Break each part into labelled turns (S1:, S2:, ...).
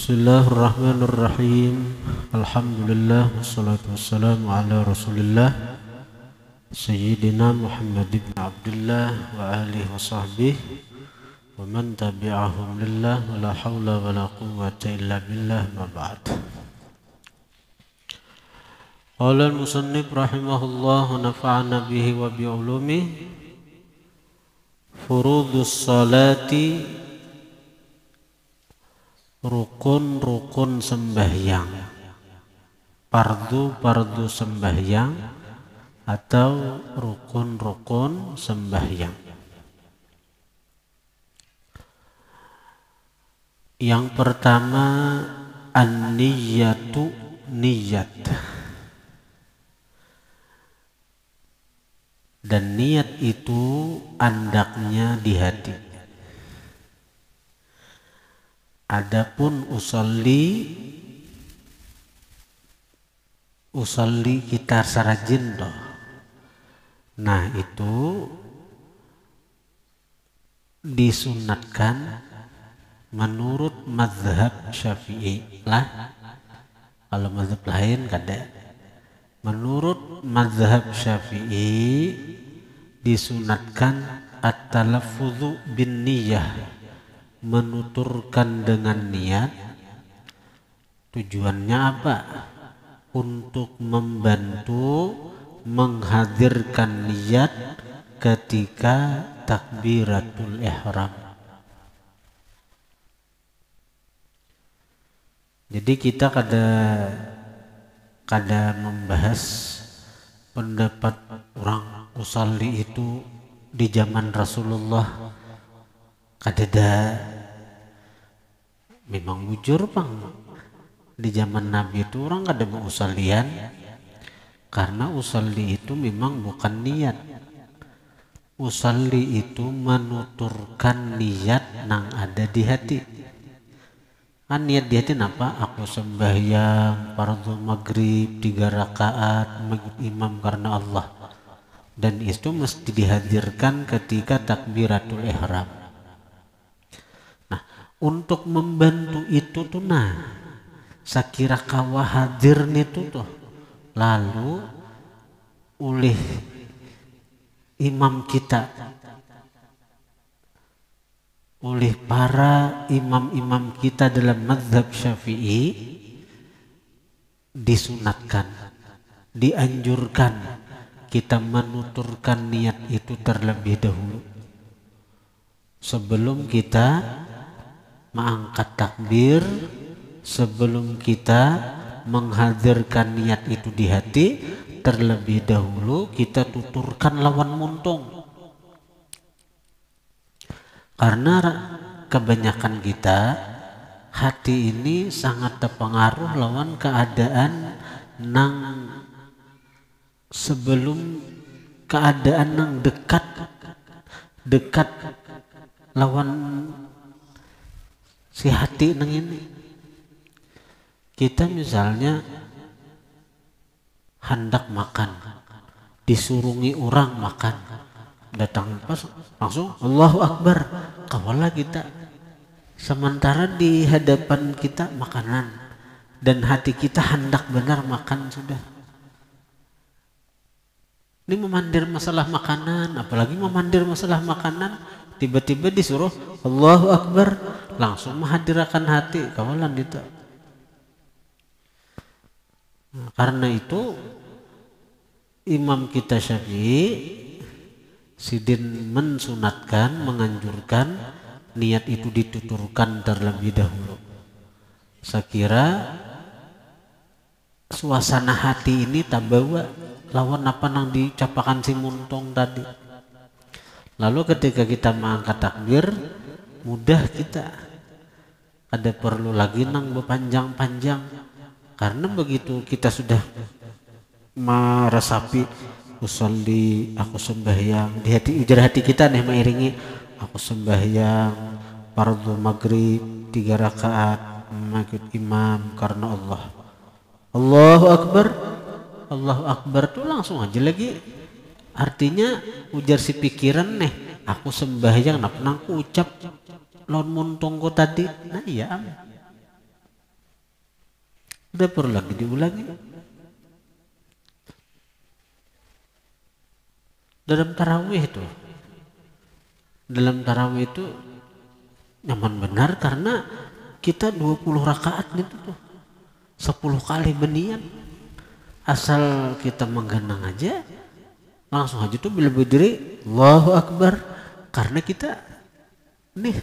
S1: Bismillahirrahmanirrahim. Alhamdulillah wassalatu wassalamu ala Rasulillah Sayyidina Muhammad ibn Abdullah wa alihi wa sahbihi wa man tabi'ahum lillah wa la hawla wa la quwwata illa billah ma ba'd. Qala al-musannif rahimahullah wa nafa'ana bihi wa bi'ulumihi. Furudus salati, rukun-rukun sembahyang, fardu-fardu sembahyang atau rukun-rukun sembahyang. Yang pertama, an-niyatu, niyat. Dan niat itu andaknya di hati. Adapun usolli kita sarajin doh. Nah itu disunatkan menurut mazhab Syafi'i lah. Kalau mazhab lain kada. Menurut mazhab Syafi'i disunatkan at-talaffudzu bin niyah, menuturkan dengan niat. Tujuannya apa? Untuk membantu menghadirkan niat ketika takbiratul ihram. Jadi kita kada membahas pendapat orang usalli itu di zaman Rasulullah. Kadada memang bujur pang di zaman Nabi itu orang kada mau usallian, karena usalli itu memang bukan niat. Usalli itu menuturkan niat nang ada di hati. Kan niat di hati apa? Aku sembahyang fardhu maghrib 3 rakaat mengikut imam karena Allah. Dan itu mesti dihadirkan ketika takbiratul ihram. Untuk membantu itu tuh sakira kawah hadir itu tuh lalu oleh imam kita, oleh para imam-imam kita dalam mazhab Syafi'i, disunatkan, dianjurkan kita menuturkan niat itu terlebih dahulu sebelum kita mengangkat takbir, sebelum kita menghadirkan niat itu di hati. Terlebih dahulu kita tuturkan lawan muntung, karena kebanyakan kita hati ini sangat terpengaruh lawan keadaan nang sebelum keadaan nang dekat lawan si hati nang ini. Kita misalnya hendak makan, disurungi orang makan, datang pas langsung Allahu Akbar, kawalah kita. Sementara di hadapan kita makanan dan hati kita hendak benar makan sudah. Ini memandir masalah makanan, apalagi memandir masalah makanan, tiba-tiba disuruh Allahu Akbar, langsung menghadirkan hati, kawalan itu. Karena itu imam kita Syafi'i sidin mensunatkan, menganjurkan niat itu dituturkan terlebih dahulu. Saya kira suasana hati ini tak bawa lawan apa nang dicapakan si muntung tadi. Lalu ketika kita mengangkat takbir, mudah kita. Ada perlu lagi nang berpanjang-panjang. Karena begitu kita sudah meresapi usolli, aku sembahyang, di hati, ujar hati kita nih mengiringi aku sembahyang fardhu maghrib 3 rakaat mengikut imam karena Allah. Allahu Akbar, Allahu Akbar tuh langsung aja lagi. Artinya ujar si pikiran nih, aku sembahyang nang ucap lawan muntungku tadi. Nah iya Udah perlu lagi diulangi. Dalam tarawih itu nyaman benar karena kita 20 rakaat itu tuh 10 kali benian. Asal kita menggenang aja langsung aja tuh bila berdiri Allahu Akbar, karena kita nih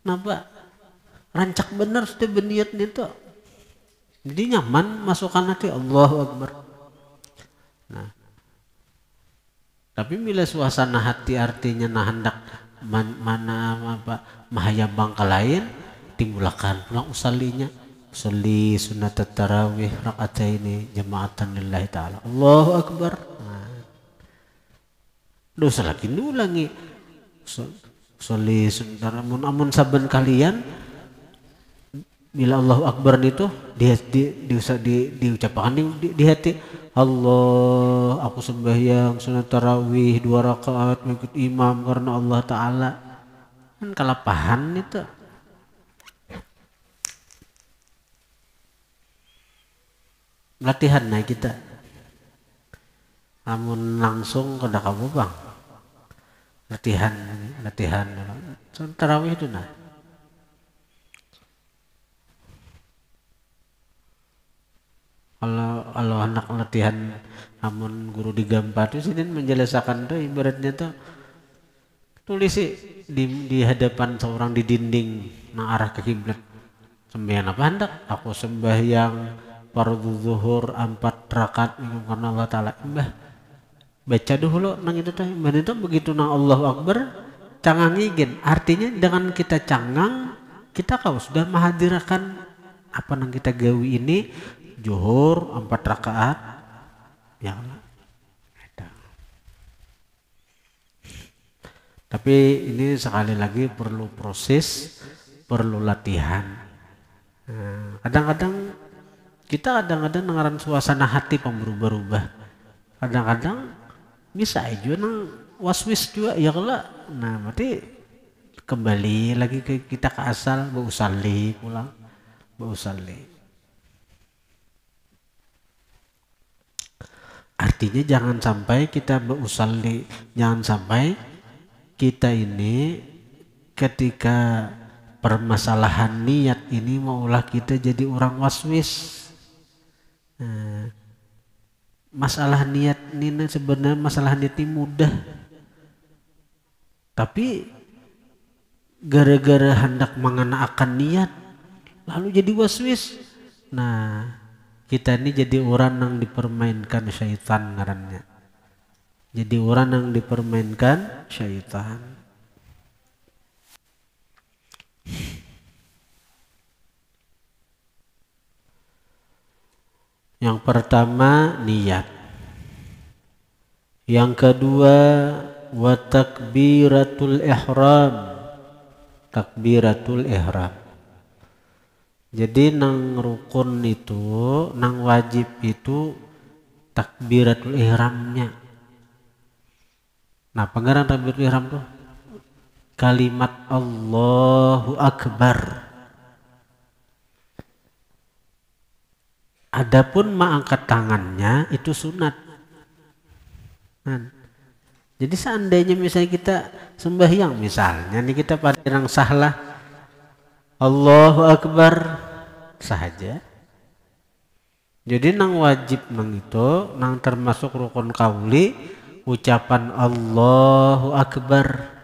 S1: napa rancak benar sudah berniat itu. Jadi nyaman masukkan hati Allahu Akbar. Nah, tapi bila suasana hati artinya nah hendak mana apa mahaya bangka lain, timbulakan pulang usallinya. Usalli sunat tarawih rakaataini jama'atan lillahi ta'ala. Allahu Akbar. Nah, dosa lagi nulangi. Usalli sunat amun saben kalian bila Allahu Akbar itu diucapkan di hati. Allah, aku sembahyang sunat tarawih 2 rakaat mengikut imam karena Allah Ta'ala. Kan kalapahan itu. Latihan naik kita. Namun langsung kada kamu bang. Latihan. Sunat tarawih itu nah. Kalau anak latihan namun guru digambar itu sini menjelaskan tuh ibaratnya tuh tulis di hadapan seorang di dinding nang arah ke kiblat. Sembahyang apa hendak? Aku sembahyang fardhu zuhur 4 rakaat karena Allah Ta'ala. Mbah baca dulu nang itu teh. Mbah itu begitu nang Allahu Akbar cangangigin. Artinya dengan kita cangang kita kau sudah menghadirkan apa nang kita gawi ini. Zuhur 4 rakaat ya Allah. Tapi ini sekali lagi perlu proses, perlu latihan. Kadang-kadang kita dengaran suasana hati berubah-ubah. Kadang-kadang bisa aja nang waswis juga ya Allah. Nah berarti kembali lagi ke kita ke asal, bausalli pulang, bausalli. Artinya jangan sampai kita berusalli, jangan sampai kita ini ketika permasalahan niat ini maulah kita jadi orang waswis. Masalah niat ini sebenarnya masalah niat ini mudah, tapi gara-gara hendak mengenakan niat lalu jadi waswis. Nah kita ini jadi orang yang dipermainkan syaitan ngarannya. Jadi orang yang dipermainkan syaitan. Yang pertama niat. Yang kedua wa takbiratul ihram. Takbiratul ihram. Jadi nang rukun itu, nang wajib itu takbiratul ihramnya. Nah, pengarang takbiratul ihram tuh kalimat Allahu Akbar. Adapun mengangkat tangannya itu sunat. Nah, jadi seandainya misalnya kita sembahyang, misalnya nih kita pada yang sahlah Allahu Akbar sahaja. Jadi nang wajib nang itu nang termasuk rukun kauli ucapan Allahu Akbar.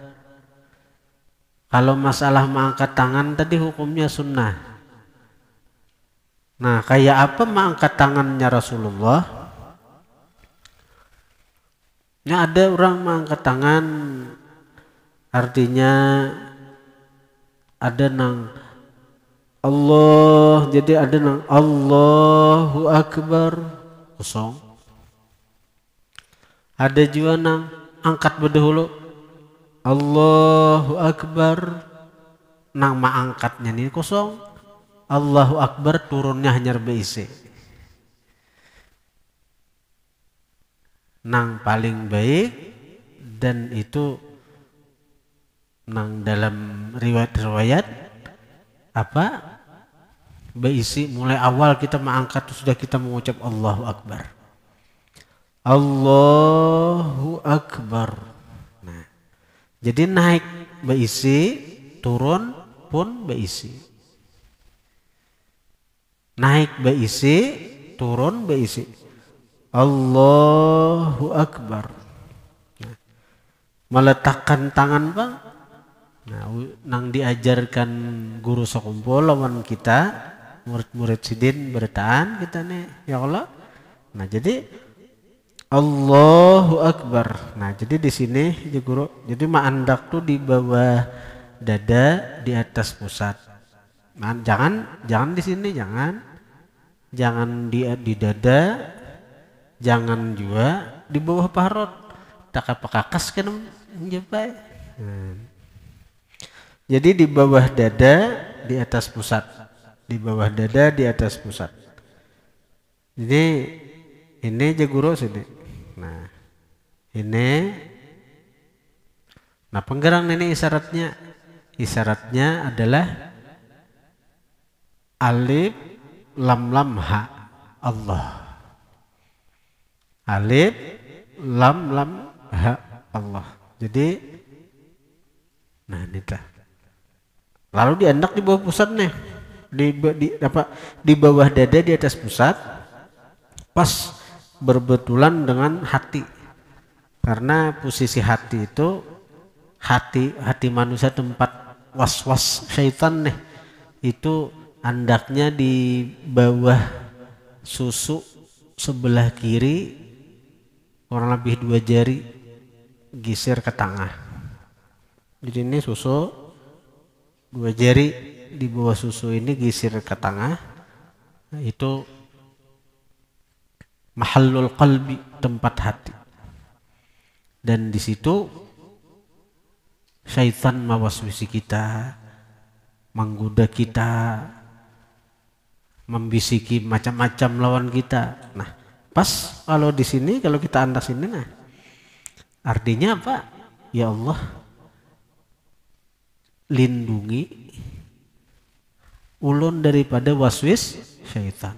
S1: Kalau masalah mengangkat tangan tadi hukumnya sunnah. Nah kayak apa mengangkat tangannya Rasulullah? Ya ada orang mengangkat tangan artinya ada nang Allah, jadi ada nang Allahu Akbar kosong. Ada juga nang angkat berdahulu Allahu Akbar, nang maangkatnya nih kosong. Allahu Akbar turunnya hanya berisi. Nang paling baik dan itu nang dalam riwayat apa Berisi mulai awal kita mengangkat sudah kita mengucap Allahu Akbar. Allahu Akbar. Nah, jadi naik berisi, turun pun berisi. Naik berisi, turun berisi. Allahu Akbar. Nah, meletakkan tangan bang. Nah, nang diajarkan guru sekumpul lawan kita, murid-murid sidin bertahan kita nih, ya Allah. Nah, jadi Allahu Akbar. Nah, jadi di sini ya guru, jadi ma'andak tuh di bawah dada, di atas pusat. Nah, jangan di sini, jangan di dada, jangan juga di bawah parot. Tak apa-kakas kan menjapai. Jadi di bawah dada, di atas pusat. Di bawah dada, di atas pusat. Jadi ini aja guru sini. Nah, ini. Nah, penggerang ini isyaratnya. Isyaratnya adalah alif lam lam ha Allah. Alif lam lam ha Allah. Jadi nah ini dah. Lalu diandak di bawah pusat nih. Di bawah dada, di atas pusat. Pas berbetulan dengan hati. Karena posisi hati itu hati manusia tempat was-was syaitan nih. Itu andaknya di bawah susu sebelah kiri kurang lebih 2 jari geser ke tengah. Jadi ini susu 2 jari di bawah susu ini geser ke tengah. Nah, itu mahallul qalbi, tempat hati. Dan di situ syaitan mewaswisi kita, menggoda kita, membisiki macam-macam lawan kita. Nah, pas kalau di sini, kalau kita andas ini, nah artinya apa? Ya Allah, lindungi ulun daripada waswis syaitan.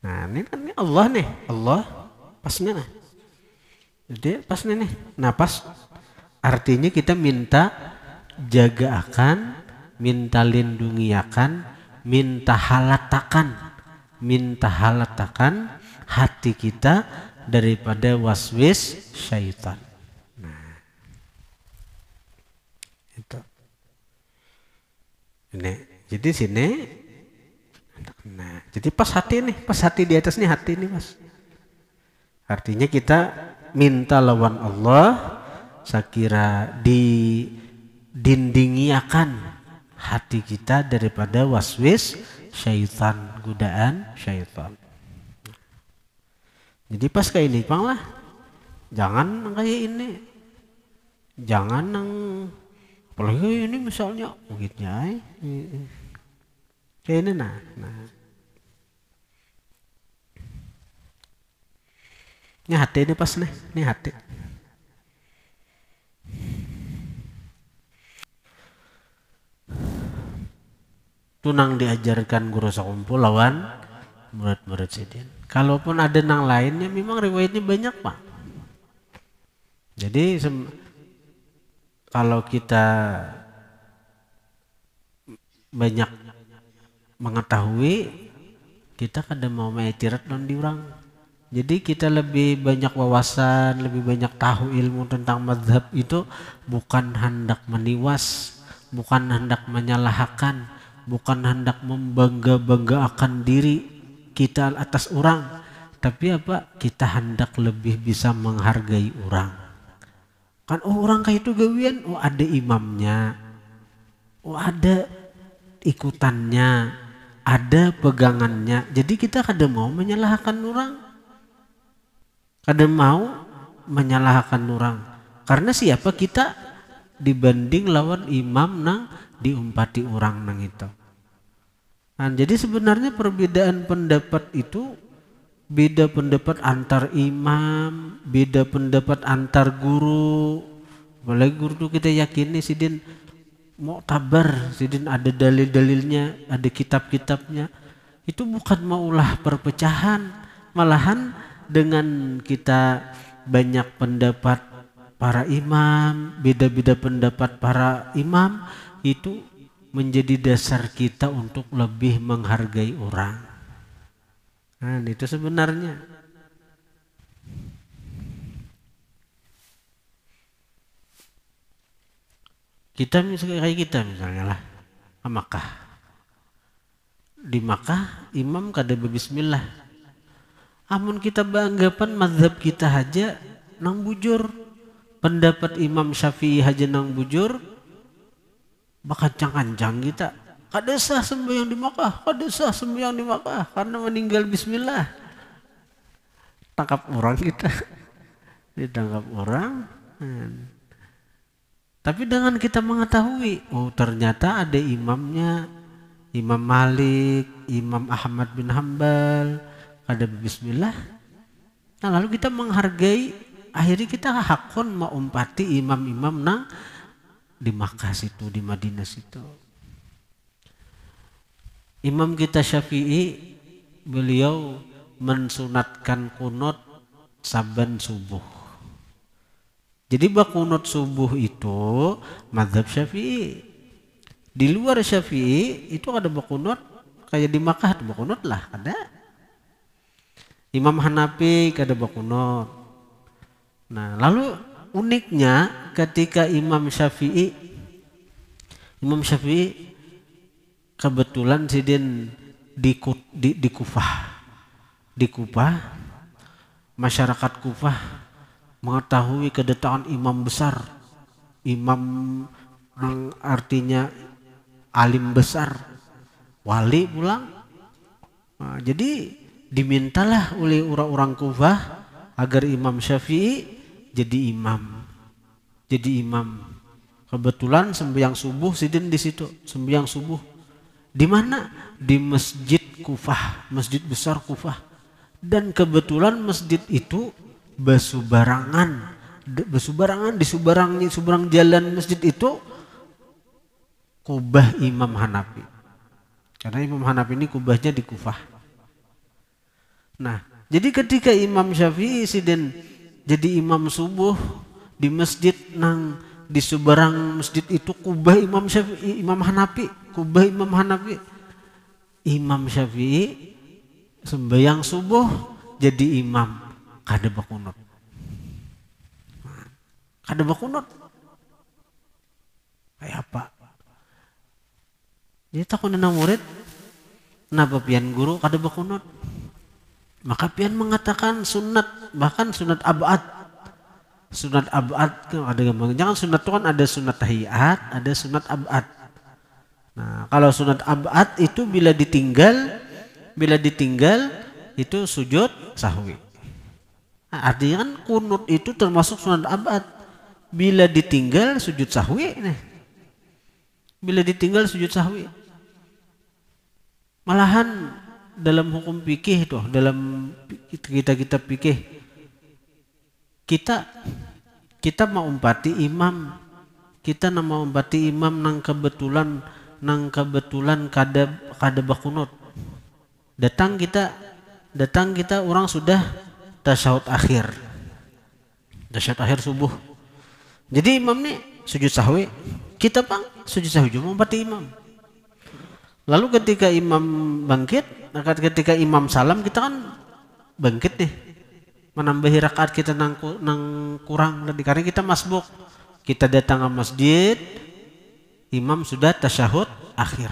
S1: Nah, ini kan Allah nih, Allah pasnya nah. Jadi pas nih. Nah, pas artinya kita minta jaga akan, minta lindungi akan, minta halatakan hati kita daripada waswis syaitan. Nah, itu. Ini, jadi sini. Nah, jadi pas hati di atas nih hati nih mas. Artinya kita minta lawan Allah, sekira dindingi akan hati kita daripada waswis syaitan, godaan syaitan. Jadi pas kayak ini bang lah, jangan kayak ini, jangan nang apalagi ini misalnya begitu kayak ini nah. Ini hati ini pas nih, ini hati. Tunang diajarkan guru sekumpul lawan murid-murid sidin. Kalaupun ada nang lainnya, memang riwayatnya banyak pak. Jadi kalau kita banyak mengetahui, kita kadang mau mengiktirat non diurang. Jadi kita lebih banyak wawasan, lebih banyak tahu ilmu tentang mazhab itu bukan hendak meniwas, bukan hendak menyalahkan, bukan hendak membangga-banggakan diri kita atas orang, tapi apa? Kita hendak lebih bisa menghargai orang. Kan orang kayak itu gawian, ada imamnya, ada ikutannya, ada pegangannya. Jadi kita kadang mau menyalahkan orang. Kadang mau menyalahkan orang. Karena siapa kita dibanding lawan imam nang diumpati orang nang itu. Nah, jadi sebenarnya perbedaan pendapat itu beda pendapat antar imam, beda pendapat antar guru. Apalagi guru itu kita yakini sidin muktabar, sidin ada dalil-dalilnya, ada kitab-kitabnya. Itu bukan maulah perpecahan, malahan dengan kita banyak pendapat para imam, beda-beda pendapat para imam, itu menjadi dasar kita untuk lebih menghargai orang. Nah, itu sebenarnya. Kita misalnya lah ke Makkah. Di Makkah imam kada berbismillah. Amun kita beranggapan mazhab kita aja nang bujur, pendapat Imam Syafi'i aja nang bujur, bakancang-kancang kita. Kada sah sembahyang di Makkah, kada sah sembahyang di Makkah karena meninggal bismillah. Tangkap orang kita. Ditangkap orang. Tapi dengan kita mengetahui, oh ternyata ada imamnya, Imam Malik, Imam Ahmad bin Hambal, ada bismillah. Nah lalu kita menghargai, akhirnya kita hakon maumpati imam-imam nang di Makkah situ, di Madinah situ. Imam kita Syafi'i, beliau mensunatkan kunut saban subuh. Jadi bakunut subuh itu mazhab Syafi'i. Di luar Syafi'i itu ada bakunut kayak di Makkah ada bakunut lah, ada. Imam Hanafi ada bakunut. Nah, lalu uniknya ketika Imam Syafi'i kebetulan sidin di Kufah. Di Kufah, masyarakat Kufah mengetahui kedatangan imam besar, imam yang artinya alim besar, wali pulang. Nah, jadi dimintalah oleh orang-orang Kufah agar Imam Syafi'i jadi imam. Jadi imam. Kebetulan sembahyang subuh sidin di situ, sembahyang subuh. Di mana? Di Masjid Kufah, masjid besar Kufah. Dan kebetulan masjid itu besubarangan di seberang jalan masjid itu kubah Imam Hanafi. Karena Imam Hanafi ini kubahnya di Kufah. Nah, jadi ketika Imam Syafi'i sidin jadi imam subuh di masjid nang di seberang masjid itu kubah Imam Syafi'i, Imam Hanafi, kubah Imam Hanafi. Imam Syafi'i sembahyang subuh jadi imam. Kada bakunut. Kada bakunut. Kayak apa? Jadi takut nana murid, kenapa pian guru kada bakunut? Maka pian mengatakan sunat, bahkan sunat abad. Sunat abad ada gambar. Jangan sunat itu kan ada sunat tahiyat, ada sunat abad. Nah, kalau sunat abad itu bila ditinggal itu sujud sahwi. Artinya kan kunut itu termasuk sunat abad. Bila ditinggal sujud sahwi nih. Bila ditinggal sujud sahwi. Malahan dalam hukum fikih tuh, dalam kita fikih kita mau umpati imam. Kita mau umpati imam nang kebetulan kada bakunut. Datang kita orang sudah tasyahud akhir subuh. Jadi imam nih sujud sahwi, kita bang sujud sahwi juga umpati imam. Lalu ketika imam bangkit, ketika imam salam kita kan bangkit nih, menambahi rakaat kita nang kurang tadi karena kita masbuk. Kita datang ke masjid, imam sudah tasyahud akhir.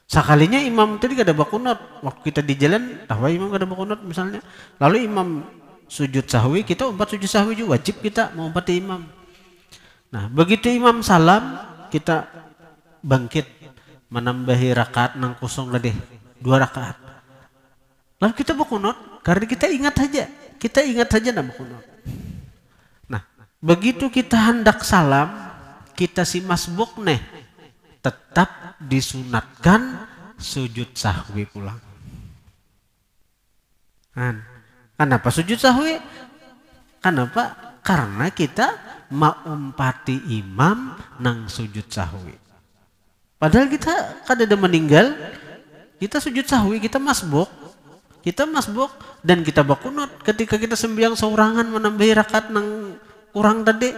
S1: Sekalinya imam tadi kada bakunut, waktu kita di jalan tahu imam kada bakunut misalnya, lalu imam sujud sahwi, kita umpat sujud sahwi juga, wajib kita mau umpat imam. Nah begitu imam salam, kita bangkit menambahi rakaat nang kosong tadi 2 rakaat. Lalu kita bakunut karena kita ingat saja nak bakunut. Nah begitu kita hendak salam, kita si masbuk nih tetap disunatkan sujud sahwi pulang. Kenapa sujud sahwi? Kenapa? karena kita maumpati imam nang sujud sahwi. Padahal kita kada meninggal, kita sujud sahwi, kita masbuk dan kita bakunut ketika kita sembahyang seorangan menambahi rakaat nang kurang tadi.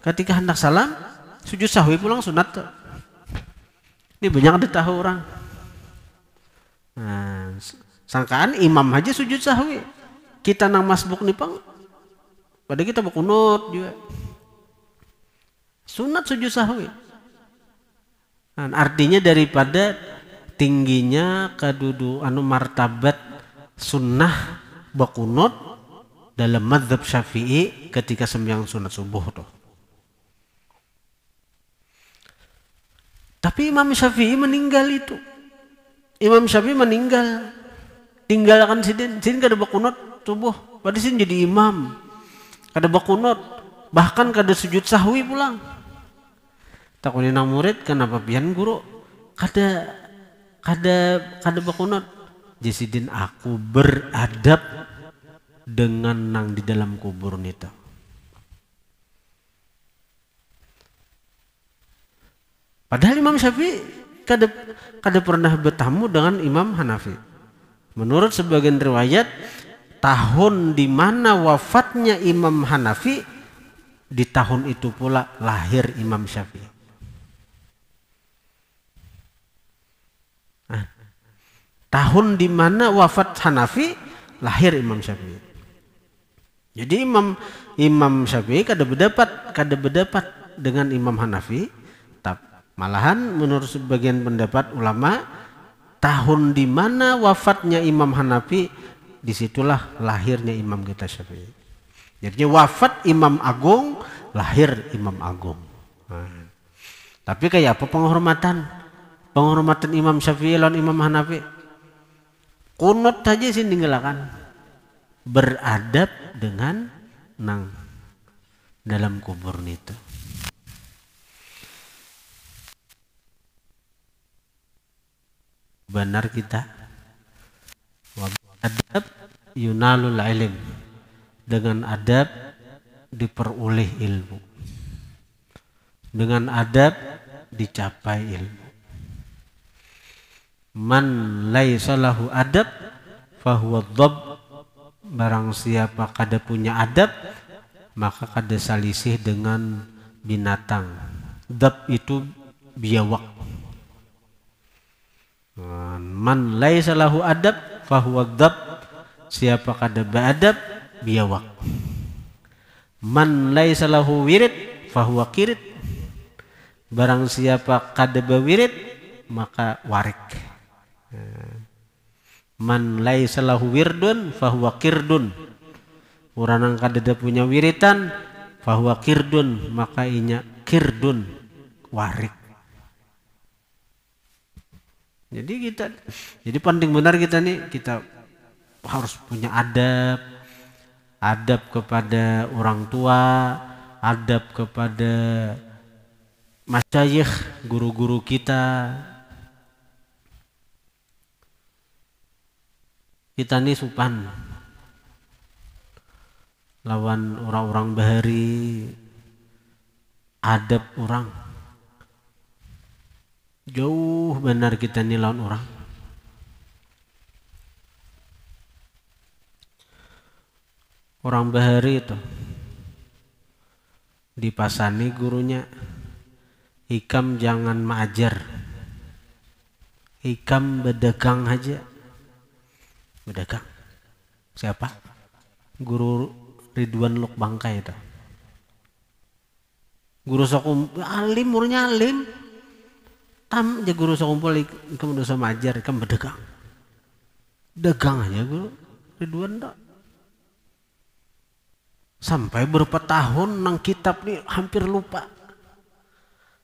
S1: Ketika hendak salam, sujud sahwi pulang sunat tuh. Ini banyak ada tahu orang. Nah, sangkaan imam aja sujud sahwi. Kita nang masbuk nih pang, pada kita bakunut juga. Sunat sujud sahwi. Nah, artinya daripada tingginya martabat sunnah bakunut dalam mazhab Syafi'i ketika sembahyang sunat subuh tuh. Tapi Imam Syafi'i meninggal itu. Imam Syafi'i meninggal. Tinggalkan sidin kada bakunut subuh. Padahal sidin jadi imam. Kada bakunut. Bahkan kada sujud sahwi pulang. Takuni nang murid kenapa pian guru? Kada bakunut. Jasidin aku beradab dengan nang di dalam kubur nita. Padahal Imam Syafi'i kada pernah bertamu dengan Imam Hanafi. Menurut sebagian riwayat, tahun di mana wafatnya Imam Hanafi, di tahun itu pula lahir Imam Syafi'i. Nah, tahun di mana wafat Hanafi, lahir Imam Syafi'i. Jadi Imam Syafi'i kada berdapat dengan Imam Hanafi. Malahan menurut sebagian pendapat ulama, tahun di mana wafatnya Imam Hanafi, disitulah lahirnya Imam kita Syafi'i. Jadi wafat Imam Agung, lahir Imam Agung. Nah, tapi kayak apa penghormatan Imam Syafi'i lawan Imam Hanafi? Kunut saja sih ninggalakan. Beradab dengan nang dalam kubur itu. Benar kita adab yunalul ilm, dengan adab diperoleh ilmu, dengan adab dicapai ilmu. Man laisa lahu adab fahuwa dhab, barang siapa kada punya adab maka kada salisih dengan binatang. Dhab itu biawak. Man laisa lahu adab fahuwa dhab, siapa kada beadab biawak. Man laisa lahu wirid fahuwa kirit, barang siapa kada bewirid maka warik. Man laisa lahu wirdun fahuwa kirdun, orang yang kada punya wiritan fahuwa kirdun, maka inya kirdun, warik. Jadi penting benar kita harus punya adab kepada orang tua, adab kepada masyayikh, guru-guru kita. Kita nih supan lawan orang-orang bahari, adab orang. Jauh benar kita nih lawan orang. Orang bahari itu dipasani gurunya, hikam jangan mengajar, hikam berdagang aja. Berdagang siapa? Guru Ridwan Luk Bangkai itu. Guru sokum alim, muridnya alim. Tam aja guru sekumpul ikam dosa majar, ikam berdagang. Dagang aja guru Ridwan tak. Sampai berapa tahun nang kitab nih hampir lupa.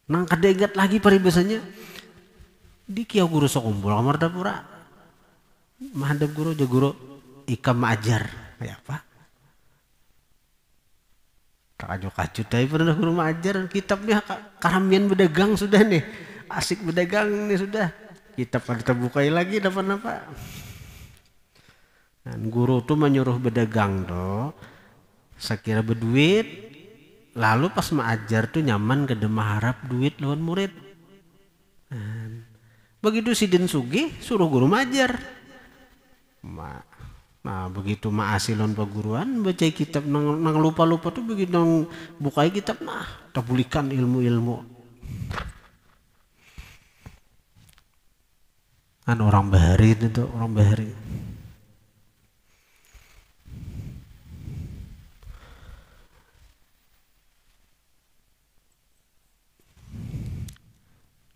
S1: Nang kada ingat lagi paribasanya. Di kiau guru sekumpul kamar dapura. Mahadap guru aja guru ikam majar. Kayak apa? Kacau-kacau tapi pernah guru majar kitab nih karamian berdagang sudah nih. Asik berdagang ini sudah, kita pada terbukai lagi dapat apa? Dan guru tuh menyuruh berdagang tuh, Sekira berduit, lalu pas mengajar tuh nyaman kedemah harap duit lawan murid. Begitu sidin sugih suruh guru majar. Nah begitu maasilon paguruan baca kitab nang lupa-lupa tuh begitu nang bukai kitab nah tabulikan ilmu-ilmu. Kan orang bahari itu orang bahari.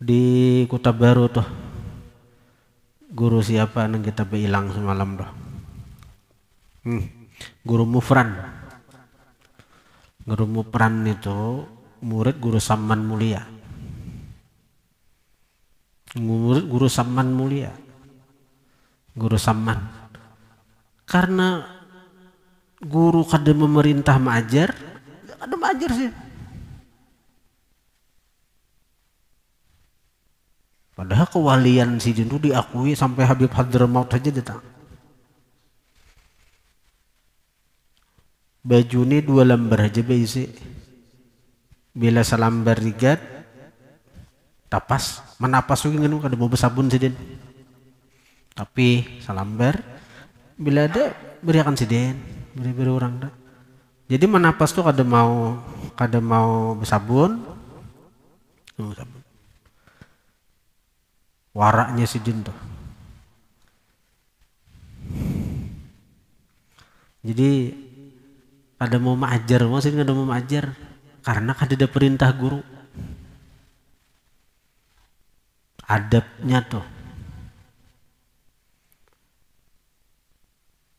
S1: Di Kota Baru tuh guru siapa nang kita hilang semalam tuh? Guru Mufran. Guru Mufran itu murid guru Saman Mulia. Murid guru Saman Mulia. Guru Saman. Karena guru kada memerintah mengajar, kada mengajar sih. Padahal kewalian si itu diakui sampai Habib Hadramaut saja datang. Baju ini 2 lembar aja berisi. Bila selambar rigat, tapas, menapas juga kan kada mau bersabun sidin. Tapi selambar, bila ada berikan sidin, beri orang dah. Jadi menapas tuh kada mau bersabun, waraknya sidin tuh. Jadi ada mau mengajar, maksudnya ada mau mengajar karena ada perintah guru. Adabnya tuh.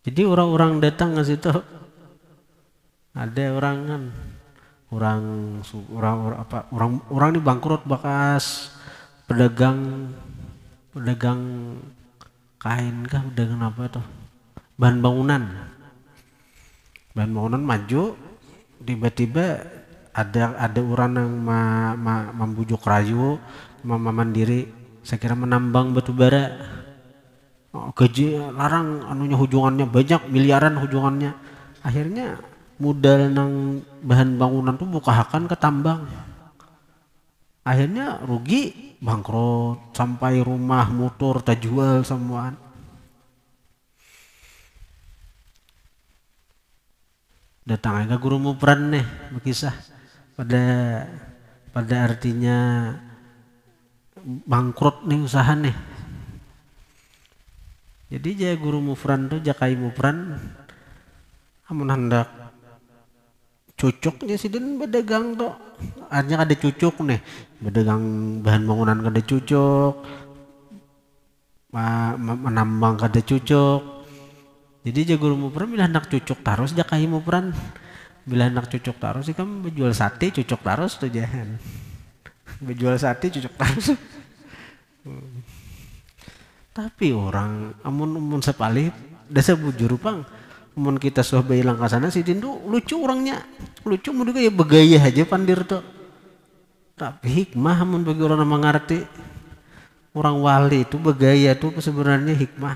S1: Jadi orang-orang datang ke situ ada orang kan orang ini bangkrut bekas pedagang kain kah, pedagang apa tuh? Bahan bangunan maju, tiba-tiba ada orang yang membujuk rayu mandiri, saya kira menambang batu bara. Gaji larang anunya hujungannya banyak miliaran hujungannya. Akhirnya modal nang bahan bangunan tuh buka hakan ke tambang. Akhirnya rugi, bangkrut, sampai rumah motor terjual semuaan. Datang ke guru Mufran nih berkisah pada artinya bangkrut nih usaha nih. Jadi jaya guru Mufran tuh jakai Mufran amun hendak cucuknya sidin berdagang tuh artinya ada cucuk nih berdagang bahan bangunan kada cucuk, menambang kada cucuk. Jadi jaya guru Mufran bila hendak cucuk tarus jakai Mufran, bila hendak cucuk tarus sih kan berjual sate cucuk tarus tuh jahan berjual sate cucuk tarus. Tapi orang amun sepalih dasa bujur pang amun kita suah bailang ke sana sidin tuh lucu orangnya, lucu mudah kayak begaya aja pandir tuh. Tapi hikmah amun bagi orang yang mengerti, orang wali itu begaya tuh sebenarnya hikmah.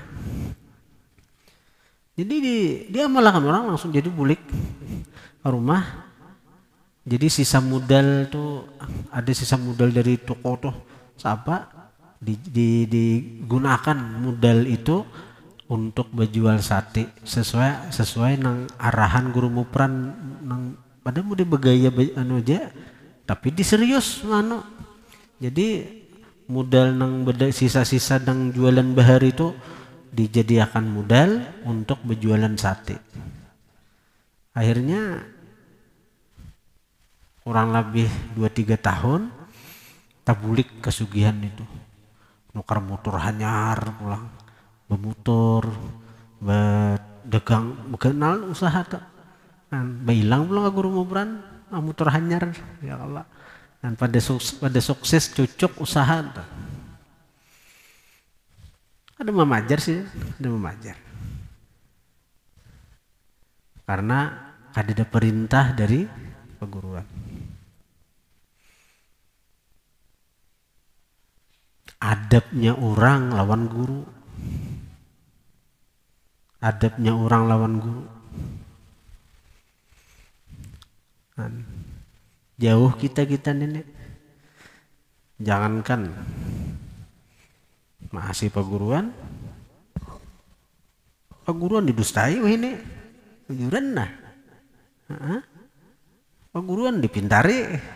S1: Jadi dia malah orang langsung jadi bulik ke rumah. Jadi sisa modal tuh ada sisa modal dari toko tuh siapa digunakan modal itu untuk berjual sate sesuai nang arahan guru Mufran nang pada mudah begaya anu aja tapi diserius anu. Jadi modal nang sisa-sisa nang jualan bahar itu dijadikan modal untuk berjualan sate. Akhirnya kurang lebih 2-3 tahun tabulik kesugihan itu. Nukar motor hanyar pulang, bermotor, berdagang, kenal usaha tak. Dan hilang pulang ke guru Mufran, motor hanyar, ya Allah. Dan pada sukses cucuk usaha tak. Ada memajar sih, ada memajar. Karena ada perintah dari perguruan. Adabnya orang lawan guru. Adabnya orang lawan guru. Jauh kita nenek. Jangankan masih perguruan didustai ini. Perguruan nah. Perguruan dipintari.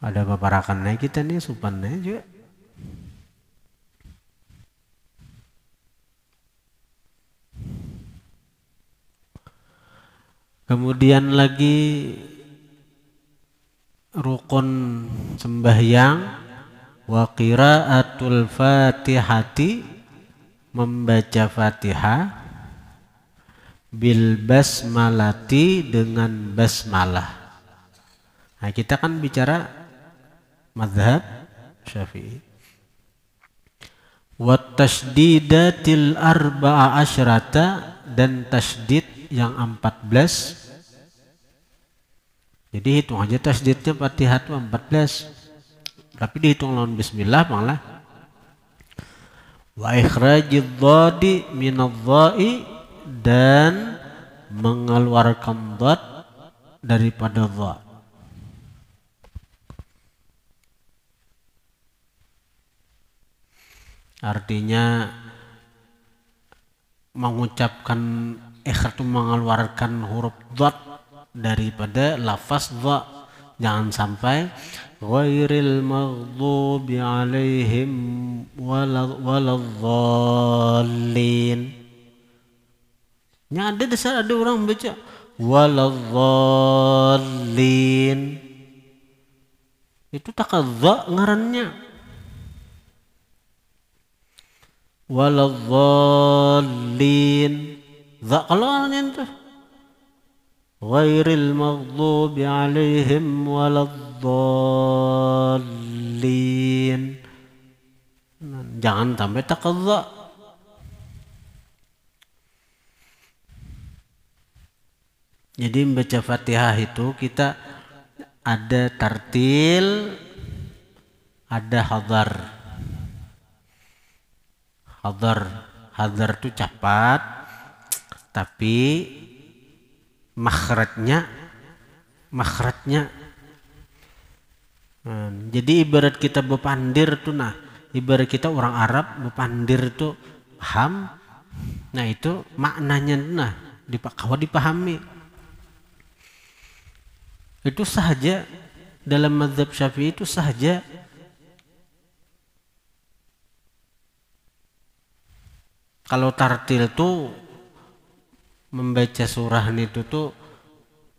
S1: Ada paparakannya kita nih, supannya juga. Kemudian lagi rukun sembahyang wa qiraatul fatihati, membaca Fatihah, bil basmalati, dengan basmalah. Nah, kita kan bicara mazhab Syafi'i. Wa tasdidatil arba'a asyrata, dan tasdid yang 14. Jadi hitung aja tasdidnya Fatihah itu 14. Tapi dihitung lawan bismillah malah. Wa ikhrajid dhadi minadh-dha'i, dan mengeluarkan dhad daripada dha. Artinya mengucapkan itu mengeluarkan huruf dhad daripada lafaz dha. Jangan sampai ghairil maghdubi alaihim waladhdallin. Ada dasar, ada orang baca waladhdallin. Itu tak dha ngarannya. Waladhdallin. Dha kalau artinya itu ghairil maghdubi alaihim waladhdallin. Jangan sampai takadza. Jadi membaca Fatihah itu kita ada tartil, ada hadar. Hadar itu cepat, tapi makhrajnya. Jadi ibarat kita bepandir tuh, nah ibarat kita orang Arab bepandir tuh paham. Nah itu maknanya, nah kalau dipahami itu sahaja. Dalam mazhab Syafi'i itu sahaja. Kalau tartil tuh membaca surah itu tuh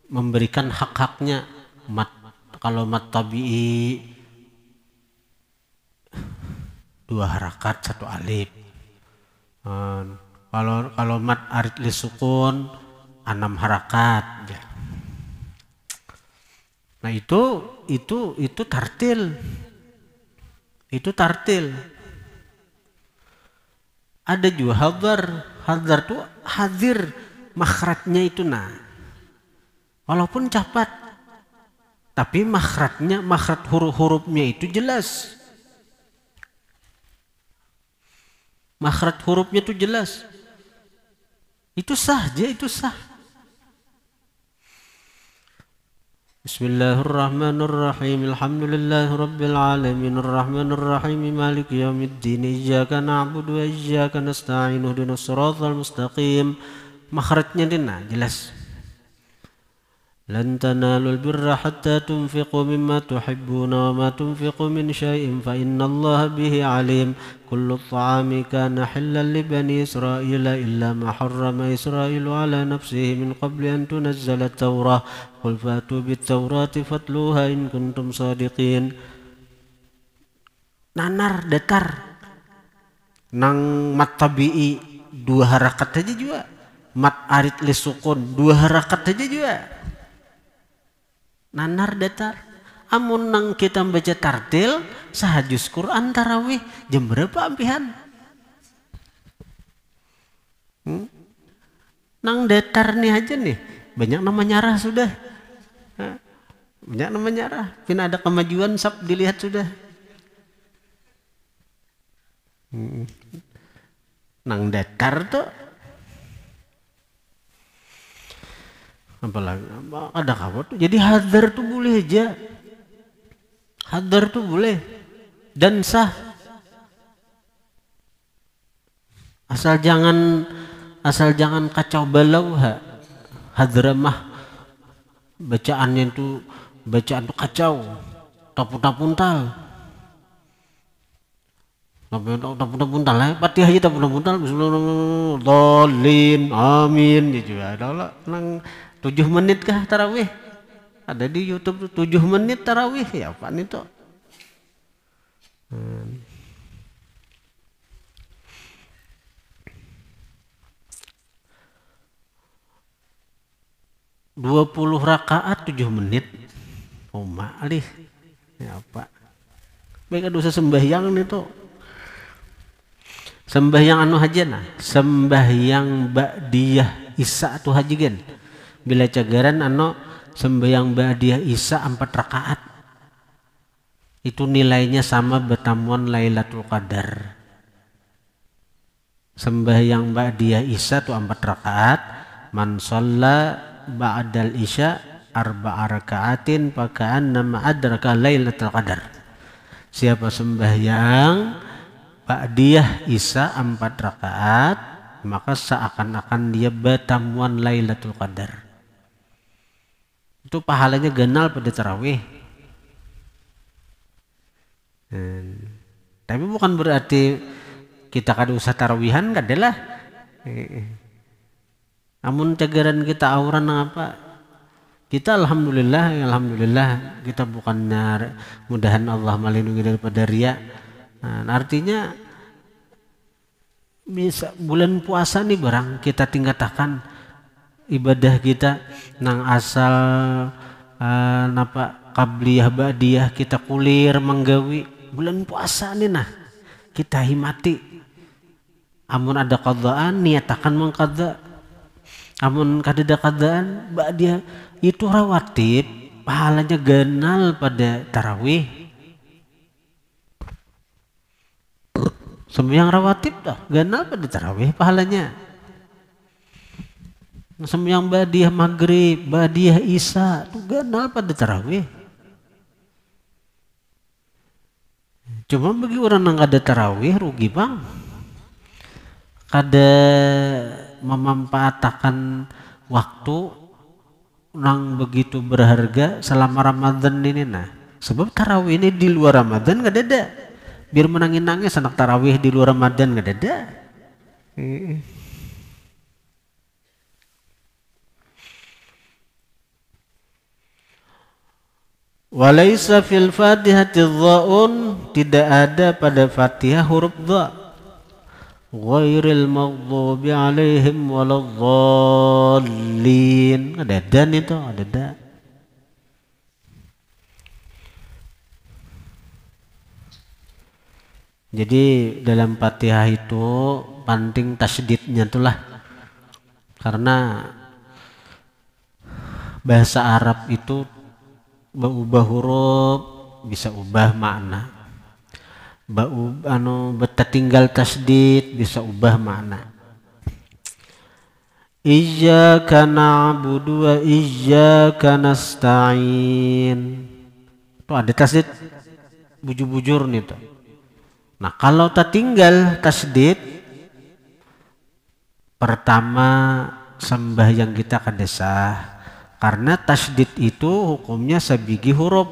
S1: memberikan hak-haknya. Kalau mat tabi'i 2 harakat 1 alif. Kalau mat arid lisukun 6 harakat. Nah itu tartil. Itu tartil. Ada juga hadar tuh hadir, makhrajnya itu nah. Walaupun cepat, tapi makhraj huruf-hurufnya itu jelas. Makhraj hurufnya itu jelas. Itu sah. Bismillahirrahmanirrahim. Alhamdulillahirabbil alamin arrahmanir rahim maliki yaumiddin iyyaka na'budu wa iyyaka nasta'in ihdinas siratal mustaqim. Makhrajnya dina jelas. Lan tanalul birra hatta tunfiqu mimma tuhibbuna wa ma tunfiqu min syai'in fa innallaha bihi alim. Kullu ta'ami kana halal li bani Israila illa ma harrama Israilu ala nafsihi min qabli an tunazzala at-taurah. Qul fatu bit-taurati fatluha in kuntum sadiqin. Nanar datar. Nang mat tabi'i 2 harakat aja juga. Mat arid lisukun 2 harakat aja juga. Nanar datar. Amun nang kita baca tartil sahajus Quran tarawih jam berapa ampihan? Nang datar nih aja nih, banyak nama nyarah sudah. Banyak nama nyarah, pina ada kemajuan sab dilihat sudah. Nang datar tuh apalagi ada kabar tuh. Jadi hadar tuh boleh aja. Hadar tuh boleh dan sah. Asal jangan kacau balau hadramah. Bacaannya itu bacaan tuh kacau, tapuntal. Tapuntal Fatihah aja tapuntal. Bismillahirrahmanirrahim. Amin. Gitu ada nang 7 menit kah tarawih? Ada di YouTube tuh 7 menit tarawih ya apaan itu? 20 rakaat 7 menit. Oh malih. Ya apa? Baik dosa sembahyang itu. Sembahyang anu hajana, sembahyang ba'diyah isya tu hajigen. Bila cagaran anu sembahyang ba'diyah isya 4 rakaat. Itu nilainya sama betamuan Lailatul Qadar. Sembahyang ba'diyah isya tu 4 rakaat. Man shalla ba'dal isya 4 rakaatin faka'annama adraka Lailatul Qadar. Siapa sembahyang ba'diyah isya 4 rakaat, maka seakan-akan dia betamuan Lailatul Qadar. Itu pahalanya ganal pada tarawih. Tapi bukan berarti kita kada usah tarawihan, kadalah. Namun cagaran kita auran apa? Kita alhamdulillah kita bukannya mudahan Allah melindungi daripada riya. Nah, artinya bisa bulan puasa nih barang kita tingkatkan ibadah kita nang asal napa qabliyah ba'diyah kita kulir menggawi bulan puasa nih nah kita himati. Amun ada qadaan niatakan mengqada. Amun kadada qadaan ba'diyah itu rawatib pahalanya ganal pada tarawih. Sembahyang rawatib dah ganal pada tarawih pahalanya. Sembahyang ba'diyah maghrib, ba'diyah isya itu ganal pada tarawih. Cuma bagi orang yang kada tarawih rugi bang. Kada memanfaatkan waktu nang begitu berharga selama Ramadan ini nah. Sebab tarawih ini di luar Ramadan kada ada. Biar menangis anak tarawih di luar Ramadan kada ada. Walaisa fil Fatihati dha'un, tidak ada pada Fatihah huruf dha. Ghairil maghdubi alaihim waladhdallin. Ada dan itu, ada da. Jadi dalam Fatihah itu penting tasydidnya itulah. Karena bahasa Arab itu berubah huruf bisa ubah makna. Tinggal tasdid bisa ubah makna. Iyyaka na'budu wa iyyaka nasta'in. Itu ada tasdid bujur-bujur nih tuh. Nah kalau tertinggal tasdid, pertama sembahyang kita kada sah. Karena tasdid itu hukumnya sabigi huruf.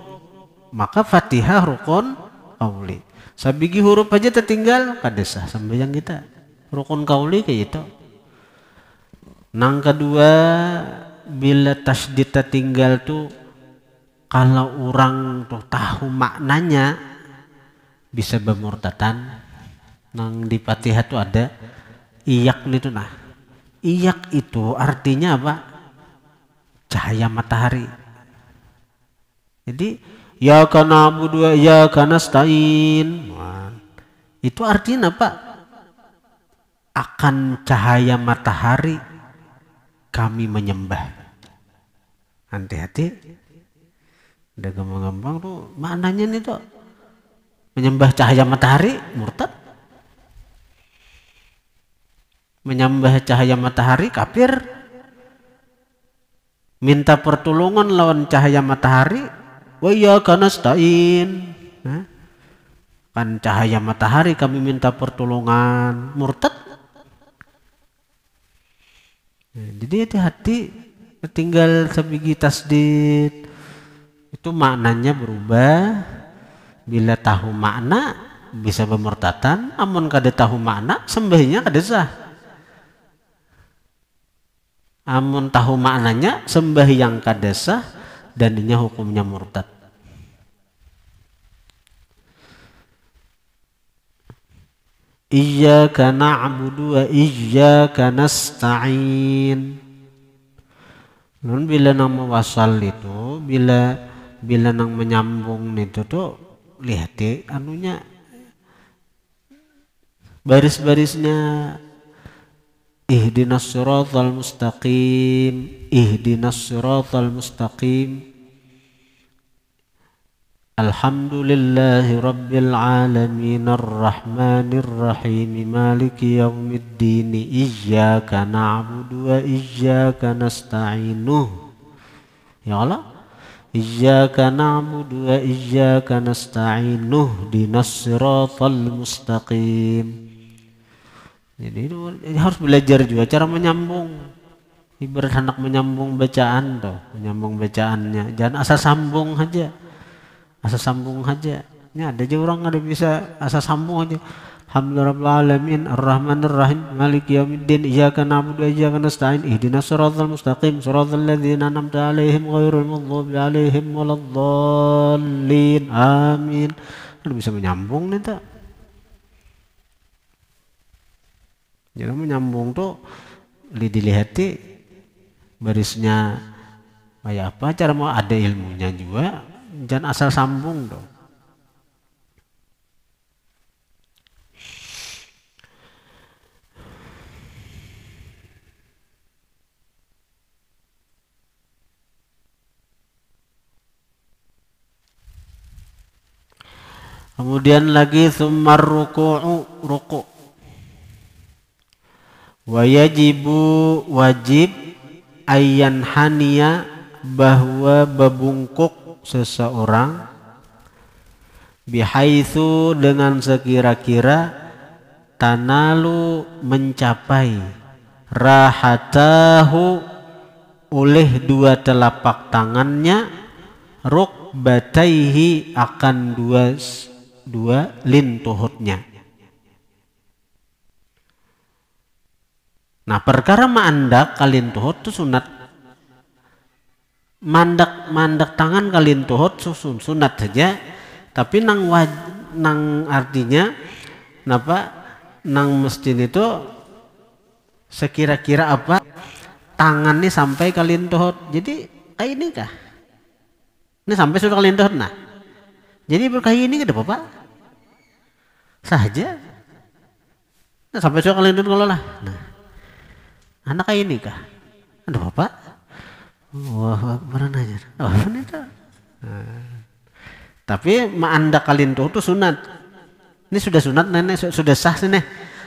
S1: Maka Fatihah rukun qauli. Sabigi huruf aja tertinggal kada sah sembahyang kita. Rukun qauli kayak itu. Nang kedua, bila tasdid tertinggal tuh kalau orang tuh tahu maknanya bisa bermurtatan. Nang di Fatihah tuh ada iyak itu nah. Iyak itu artinya apa? Cahaya matahari. Jadi ya kana na'budu wa iyyaka nasta'in. Itu artinya apa? akan cahaya matahari kami menyembah. Hati-hati, udah gampang-gampang tuh maknanya nih tuh. Menyembah cahaya matahari murtad, menyembah cahaya matahari kafir, minta pertolongan lawan cahaya matahari, wa iyyaka nasta'in. Kan cahaya matahari kami minta pertolongan, murtad. Jadi hati-hati, tinggal sebiji tasdid itu maknanya berubah. Bila tahu makna bisa pemurtatan, amun kada tahu makna sembahnya kada sah. Amun tahu maknanya sembahyang kada sah dan ini hukumnya murtad. Iyyaka na'budu wa iyyaka nasta'in. Nun bila nang mewasal itu, bila nang menyambung itu tuh lihat anunya baris-barisnya. Ihdinas siratal mustaqim, ihdinas siratal mustaqim. Alhamdulillahi rabbil alamin arrahmanir rahim maliki yaumiddin iyyaka na'budu wa iyyaka nasta'in. Ya Allah, iyyaka na'budu wa iyyaka nasta'in ihdinas siratal mustaqim. Jadi harus belajar juga cara menyambung. Ibarat anak menyambung bacaan tuh, menyambung bacaannya. Jangan asal sambung aja. Asal sambung aja. Ini ada aja orang ada bisa asal sambung aja. Alhamdulillahirabbil alamin arrahmanir rahim maliki yaumiddin iyyaka na'budu wa iyyaka nasta'in ihdinas siratal mustaqim siratal ladzina an'amta 'alaihim ghairil maghdubi 'alaihim waladdallin. Amin. Ada bisa menyambung nih tak? Jadi menyambung tuh dilihati barisnya kayak apa, cara mau ada ilmunya juga. Jangan asal sambung dong. Kemudian lagi tsumma ruku'u, ruku'. Wa yajibu, wajib ayyan haniya, bahwa babungkuk seseorang bihaitsu, dengan sekira-kira tanalu, mencapai rahatahu, oleh dua telapak tangannya, rukbataihi, akan dua lintuhutnya. Nah, perkara mandak kalin tuhut itu sunat. Mandak tangan kalin tuhut sunat saja, tapi nang artinya napa nang mesti itu sekira-kira apa tangannya sampai kalin tuhut. Jadi kayak ini kah? Ini sampai sudah kalin tuhut. Nah, jadi berkahi ini ada apa? Saja. Nah, sampai sudah kalin tuhut kalau lah. Nah, anak kayak ini kah? Ada apa? Wah, benar aja. Oh, ini tuh. Tapi anda kalin tuh sunat. Ini sudah sunat, nenek sudah sah sini,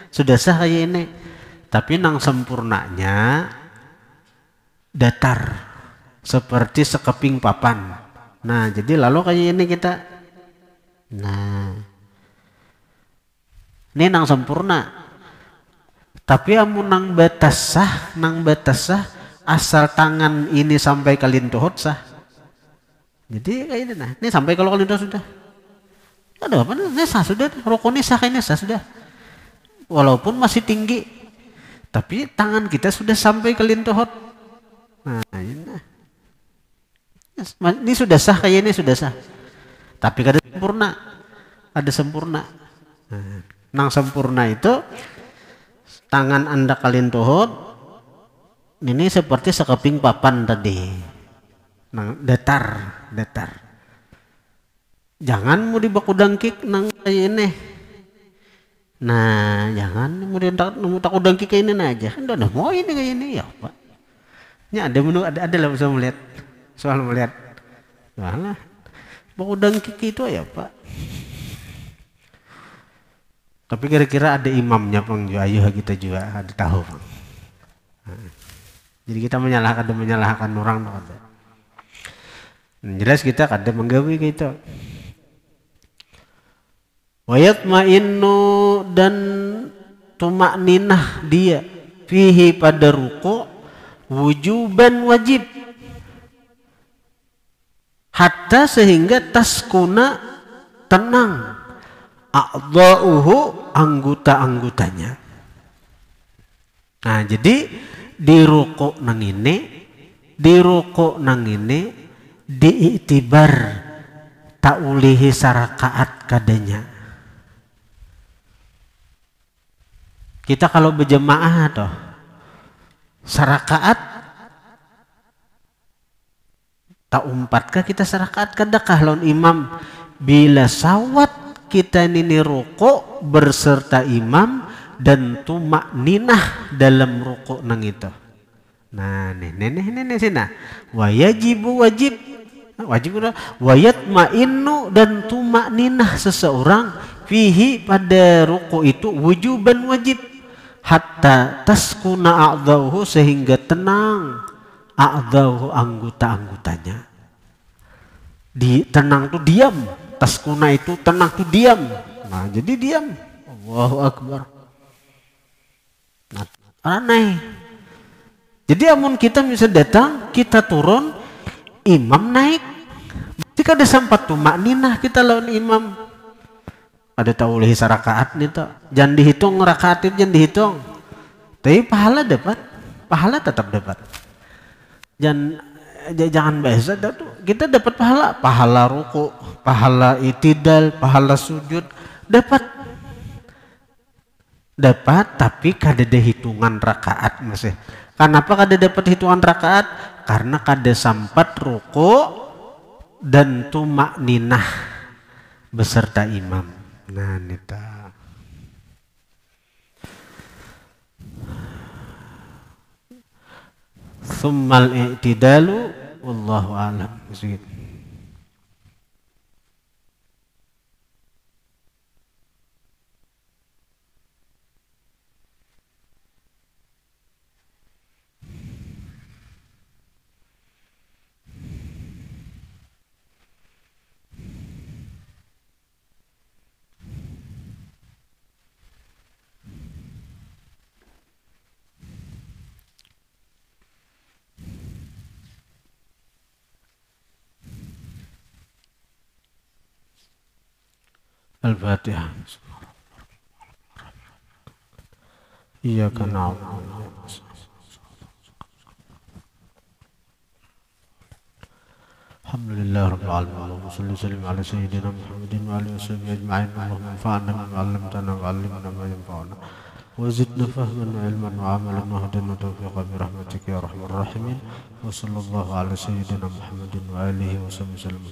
S1: sudah sah kayak ini. Tapi nang sempurnanya datar, seperti sekeping papan. Nah, jadi lalu kayak ini kita. Nah, ini nang sempurna. Tapi amun nang batas sah, asal tangan ini sampai kalin tuhut sah. Jadi kayak ini nah, ini sampai kalau kalin tuhut sudah. Ada apa? Ini sah sudah, rukunnya sah ini sah sudah. Walaupun masih tinggi, tapi tangan kita sudah sampai kalin tuhut. Nah, ini. Ini sudah sah kayak ini sudah sah. Tapi ada sempurna, ada sempurna. Nah, nang sempurna itu tangan anda kalin tuhut ini seperti sekeping papan tadi. Nah, datar. Jangan mau dibakudangkik nang kayak ini. Nah, jangan kemudian tak udang kikainin aja. Kan udah mau ini kayak ini ya, Pak. Ya ada menu ada lah bisa melihat soal melihat. Malah mau udang kiki itu ya, Pak. Tapi kira-kira ada imamnya Bang Ayo kita juga ada tahu, Bang. Nah, jadi kita menyalahkan orang ada. Jelas kita kada menggawi gitu. Wayatma'innu dan tumakninah dia fihi pada ruku wujuban wajib hatta sehingga taskuna tenang a'dha'uhu anggota-anggotanya. Nah, jadi di ruku nang ini diiktibar ta'ulihi sarakaat kadanya. Kita kalau berjemaah toh sarakaat tak umpatkah kita sarakaat kadakah lawan imam bila sawat kita ini ruku berserta imam dan tumak ninah dalam ruku nang itu. Nah, nih sini. Wajibu wajib wayatma'innu dan tumak ninah seseorang fihi pada ruku itu wujuban wajib hatta taskuna a'dhahu sehingga tenang a'dhahu anggota-anggotanya. Tenang tuh diam, taskuna itu tenang tuh diam. Nah, jadi diam. Allahu akbar. Nah, aneh. Jadi amun kita bisa datang, kita turun, imam naik. Jika ada sempat tumak ninah kita lawan imam. Ada taulih sarakaat nih toh. Jangan dihitung rakaat itu jangan dihitung. Tapi pahala dapat, pahala tetap dapat. Jangan biasa tuh. Kita dapat pahala ruku, pahala itidal, pahala sujud dapat. Tapi kada ada hitungan rakaat masih. Kenapa kada dapat hitungan rakaat? Karena kada sampat ruku dan tumak ninah beserta imam. Nah, nita. Tsummal i'tidalu wallahu a'lam. Al-Fatihah. Iyyaka na'budu. Alhamdulillah rabbil alamin. Allahumma shalli wa sallim ala sayyidina Muhammadin wa alihi washabbihi ajma'in. Allahumma anfa'na bima 'allamtana wa 'allimna ma yanfa'una wa zidna fahman wa 'ilman wa 'amalan wa hadan wa tawfiqan bi rahmatika ya arhamar rahimin. Wa sallallahu ala sayyidina Muhammadin wa alihi washabbihi wasallam.